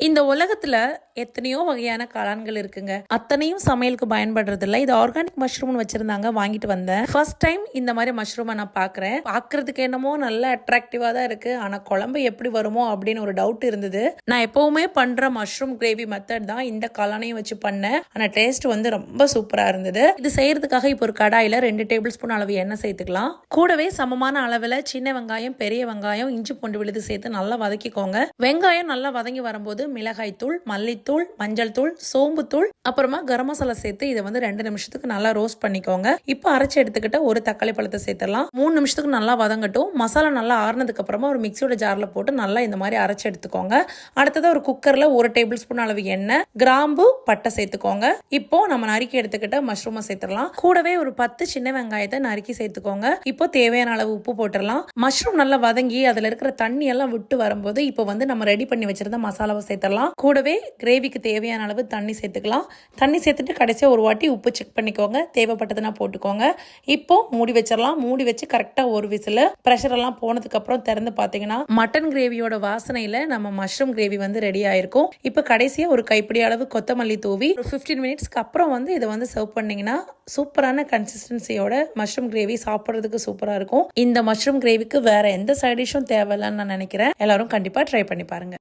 இந்த உலகத்துல எத்தனையோ வகையான காளான்கள் இருக்குங்க. அத்தனையும் சமையலுக்கு பயன்படுறது இல்ல. இது ஆர்கானிக் மஷ்ரூம் வச்சிருந்தாங்க, வாங்கிட்டு வந்தேன். ஃபர்ஸ்ட் டைம் இந்த மாதிரி மஷ்ரூமை நான் பாக்குறேன். பாக்குறதுக்கு என்னமோ நல்ல அட்ராக்டிவா தான் இருக்கு. ஆனா குழம்பு எப்படி வருமோ அப்படின்னு ஒரு டவுட் இருந்தது. நான் எப்பவுமே பண்ற மஷ்ரூம் கிரேவி மெத்தட் தான் இந்த காளானையும் வச்சு பண்ணேன். ஆனா டேஸ்ட் வந்து ரொம்ப சூப்பரா இருந்தது. இது செய்யறதுக்காக இப்போ ஒரு கடாயில 2 டேபிள் ஸ்பூன் அளவு எண்ணெய் சேர்த்துக்கலாம். கூடவே சமமான அளவுல சின்ன வெங்காயம், பெரிய வெங்காயம், இஞ்சி பூண்டு விழுது சேர்த்து நல்லா வதக்கிக்கோங்க. வெங்காயம் நல்லா வதங்கி வரும்போது மிளகாய் தூள், மல்லித்தூள், மஞ்சள் தூள், சோம்பு தூள், அப்புறமா கரம் மசாலா சேர்த்து இதை வந்து 2 நிமிஷத்துக்கு நல்லா ரோஸ்ட் பண்ணிக்கோங்க. இப்போ அரைச்சு எடுத்துக்கிட்ட ஒரு தக்காளி பழத்தை சேர்த்துடலாம். 3 நிமிஷத்துக்கு நல்லா வதங்கட்டும். மசாலா நல்லா ஆறுனதுக்கு அப்புறமா ஒரு மிக்சியோட ஜார்ல போட்டு நல்லா இந்த மாதிரி அரைச்சு எடுத்துக்கோங்க. அடுத்தது ஒரு குக்கர்ல 1 டேபிள் ஸ்பூன் அளவு எண்ணெய், கிராம்பு, பட்டை சேர்த்துக்கோங்க. இப்போ நம்ம நறுக்கி எடுத்துக்கிட்ட மஷ்ரூமை சேர்த்துடலாம். கூடவே ஒரு 10 சின்ன வெங்காயத்தை நறுக்கி சேர்த்துக்கோங்க. இப்போ தேவையான அளவு உப்பு போட்டுடலாம். மஷ்ரூம் நல்லா வதங்கி அதுல இருக்கிற தண்ணி எல்லாம் விட்டு வரும்போது இப்போ வந்து நம்ம ரெடி பண்ணி வச்சிருந்த மசாலாவை சேர்த்துடலாம். கூடவே கிரேவிக்கு தேவையான அளவு தண்ணி சேர்த்துக்கலாம். தண்ணி சேர்த்துட்டு கடைசியாக ஒரு வாட்டி உப்பு செக் பண்ணிக்கோங்க. தேவைப்பட்டதுன்னா போட்டுக்கோங்க. இப்போ மூடி வச்சிடலாம். மூடி வச்சு கரெக்டாக ஒரு விசில் ப்ரெஷர் எல்லாம் போனதுக்கு அப்புறம் திறந்து பார்த்தீங்கன்னா மட்டன் கிரேவியோட வாசனையில நம்ம மஷ்ரூம் கிரேவி வந்து ரெடி ஆயிருக்கும். இப்போ கடைசியாக ஒரு கைப்பிடி அளவு கொத்தமல்லி தூவி ஒரு 15 மினிட்ஸ்க்கு அப்புறம் வந்து இதை வந்து சர்வ் பண்ணீங்கன்னா சூப்பரான கன்சிஸ்டன்சியோட மஷ்ரூம் கிரேவி சாப்பிட்றதுக்கு சூப்பராக இருக்கும். இந்த மஷ்ரூம் கிரேவிக்கு வேற எந்த சைட் டிஷ்ஷும் தேவையில்லைன்னு நான் நினைக்கிறேன். எல்லாரும் கண்டிப்பாக ட்ரை பண்ணி பாருங்க.